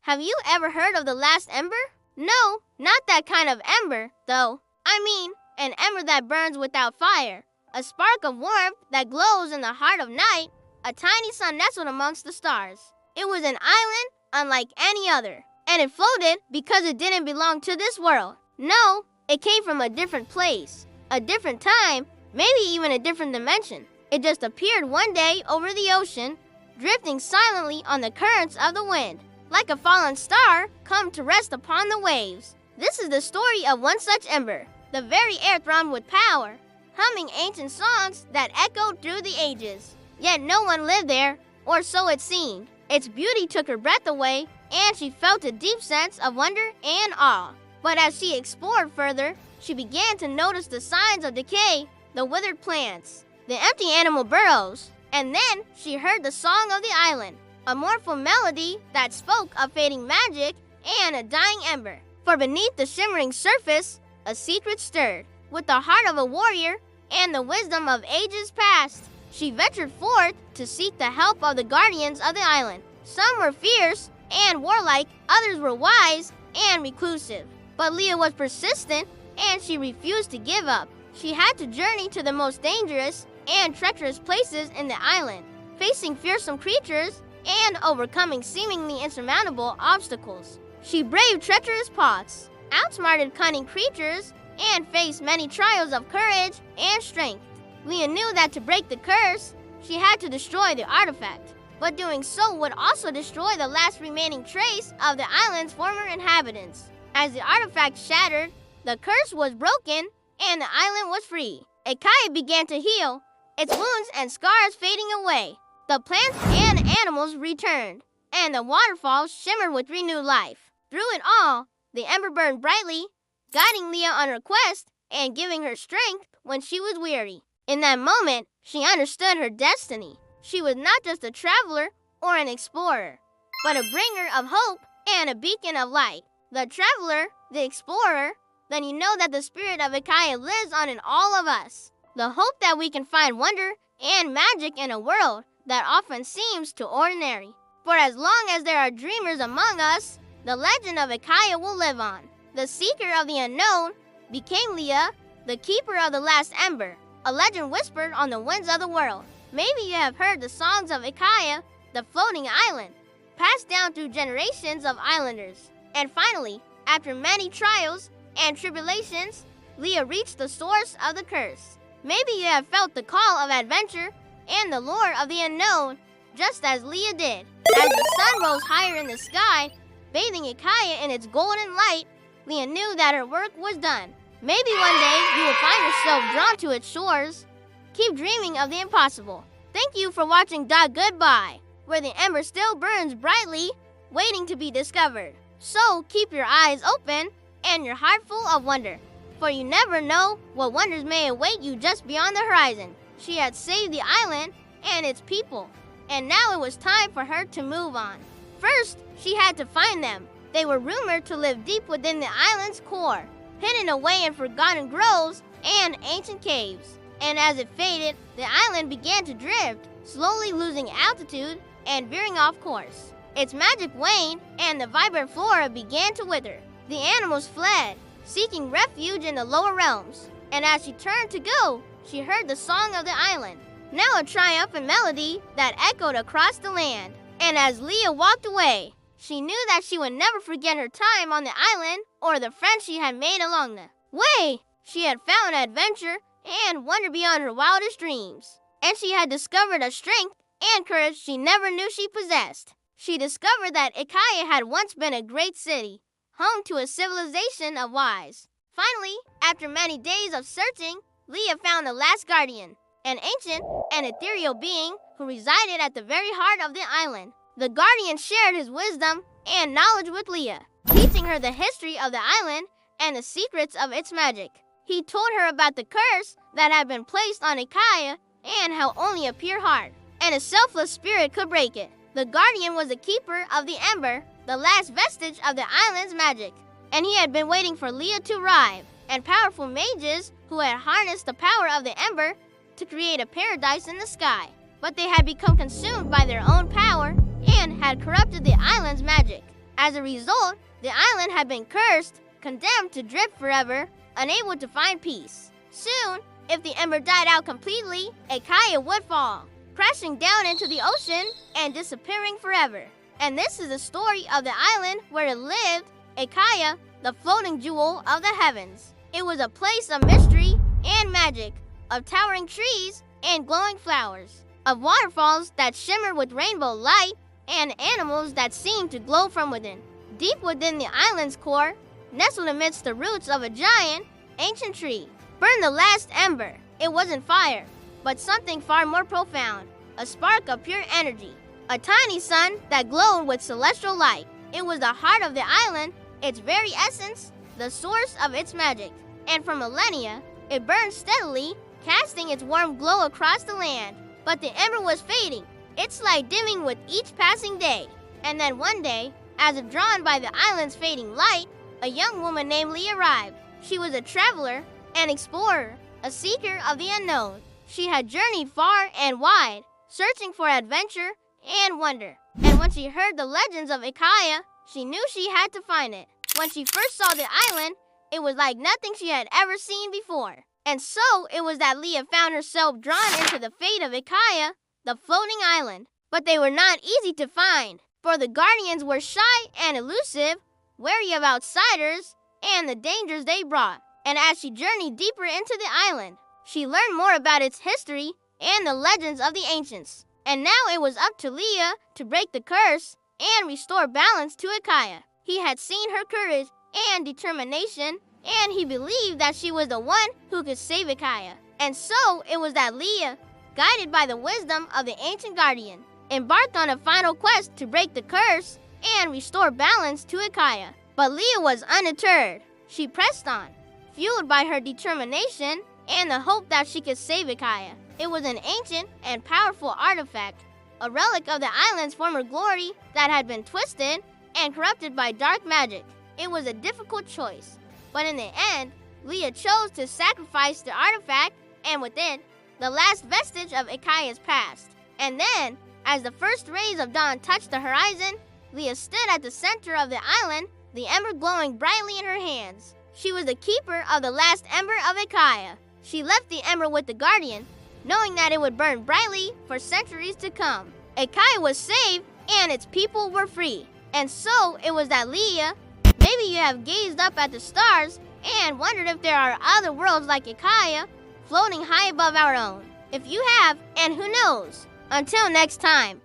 Have you ever heard of the Last Ember? No, not that kind of ember, though. I mean, an ember that burns without fire. A spark of warmth that glows in the heart of night. A tiny sun nestled amongst the stars. It was an island unlike any other. And it floated because it didn't belong to this world. No, it came from a different place. A different time, maybe even a different dimension. It just appeared one day over the ocean, drifting silently on the currents of the wind, like a fallen star come to rest upon the waves. This is the story of one such ember. The very air thrummed with power, humming ancient songs that echoed through the ages. Yet no one lived there, or so it seemed. Its beauty took her breath away, and she felt a deep sense of wonder and awe. But as she explored further, she began to notice the signs of decay, the withered plants, the empty animal burrows, and then she heard the song of the island, a mournful melody that spoke of fading magic and a dying ember. For beneath the shimmering surface, a secret stirred. With the heart of a warrior and the wisdom of ages past, she ventured forth to seek the help of the guardians of the island. Some were fierce and warlike, others were wise and reclusive. But Leah was persistent, and she refused to give up. She had to journey to the most dangerous and treacherous places in the island, facing fearsome creatures and overcoming seemingly insurmountable obstacles. She braved treacherous paths, outsmarted cunning creatures, and faced many trials of courage and strength. Leah knew that to break the curse, she had to destroy the artifact, but doing so would also destroy the last remaining trace of the island's former inhabitants. As the artifact shattered, the curse was broken, and the island was free. Ikhaya began to heal, its wounds and scars fading away. The plants and animals returned, and the waterfalls shimmered with renewed life. Through it all, the ember burned brightly, guiding Leah on her quest and giving her strength when she was weary. In that moment, she understood her destiny. She was not just a traveler or an explorer, but a bringer of hope and a beacon of light. The traveler, the explorer, then you know that the spirit of Ikhaya lives on in all of us. The hope that we can find wonder and magic in a world that often seems too ordinary. For as long as there are dreamers among us, the legend of Ikhaya will live on. The seeker of the unknown became Leah, the keeper of the last ember, a legend whispered on the winds of the world. Maybe you have heard the songs of Ikhaya, the floating island, passed down through generations of islanders. And finally, after many trials and tribulations, Leah reached the source of the curse. Maybe you have felt the call of adventure and the lure of the unknown, just as Leah did. As the sun rose higher in the sky, bathing Ikhaya in its golden light, Leah knew that her work was done. Maybe one day you will find yourself drawn to its shores. Keep dreaming of the impossible. Thank you for watching Goodbye, where the ember still burns brightly, waiting to be discovered. So keep your eyes open and your heart full of wonder, for you never know what wonders may await you just beyond the horizon. She had saved the island and its people, and now it was time for her to move on. First, she had to find them. They were rumored to live deep within the island's core, hidden away in forgotten groves and ancient caves. And as it faded, the island began to drift, slowly losing altitude and veering off course. Its magic waned, and the vibrant flora began to wither. The animals fled, seeking refuge in the lower realms. And as she turned to go, she heard the song of the island, now a triumphant melody that echoed across the land. And as Leah walked away, she knew that she would never forget her time on the island or the friends she had made along the way. She had found adventure and wonder beyond her wildest dreams. And she had discovered a strength and courage she never knew she possessed. She discovered that Ikhaya had once been a great city, home to a civilization of wise. Finally, after many days of searching, Leah found the last guardian, an ancient and ethereal being who resided at the very heart of the island. The guardian shared his wisdom and knowledge with Leah, teaching her the history of the island and the secrets of its magic. He told her about the curse that had been placed on Ikhaya and how only a pure heart and a selfless spirit could break it. The guardian was the keeper of the ember, the last vestige of the island's magic, and he had been waiting for Leah to arrive, and powerful mages who had harnessed the power of the ember to create a paradise in the sky. But they had become consumed by their own power and had corrupted the island's magic. As a result, the island had been cursed, condemned to drift forever, unable to find peace. Soon, if the ember died out completely, Ikhaya would fall, crashing down into the ocean and disappearing forever. And this is the story of the island where it lived, Ikhaya, the floating jewel of the heavens. It was a place of mystery and magic, of towering trees and glowing flowers, of waterfalls that shimmered with rainbow light, and animals that seemed to glow from within. Deep within the island's core, nestled amidst the roots of a giant, ancient tree, burned the last ember. It wasn't fire, but something far more profound, a spark of pure energy, a tiny sun that glowed with celestial light. It was the heart of the island, its very essence, the source of its magic. And for millennia, it burned steadily, casting its warm glow across the land. But the ember was fading, its light dimming with each passing day. And then one day, as if drawn by the island's fading light, a young woman named Lee arrived. She was a traveler, an explorer, a seeker of the unknown. She had journeyed far and wide, searching for adventure and wonder. And when she heard the legends of Ikhaya, she knew she had to find it. When she first saw the island, it was like nothing she had ever seen before. And so it was that Leah found herself drawn into the fate of Ikhaya, the floating island. But they were not easy to find, for the guardians were shy and elusive, wary of outsiders and the dangers they brought. And as she journeyed deeper into the island, she learned more about its history and the legends of the ancients. And now it was up to Leah to break the curse and restore balance to Ikhaya. He had seen her courage and determination, and he believed that she was the one who could save Ikhaya. And so it was that Leah, guided by the wisdom of the ancient guardian, embarked on a final quest to break the curse and restore balance to Ikhaya. But Leah was undeterred. She pressed on, fueled by her determination and the hope that she could save Ikhaya. It was an ancient and powerful artifact, a relic of the island's former glory that had been twisted and corrupted by dark magic. It was a difficult choice, but in the end, Leah chose to sacrifice the artifact and with it, the last vestige of Ikhaya's past. And then, as the first rays of dawn touched the horizon, Leah stood at the center of the island, the ember glowing brightly in her hands. She was the keeper of the last ember of Ikhaya. She left the ember with the guardian, knowing that it would burn brightly for centuries to come. Ikhaya was saved, and its people were free. And so it was that Leah, maybe you have gazed up at the stars and wondered if there are other worlds like Ikhaya floating high above our own. If you have, and who knows? Until next time.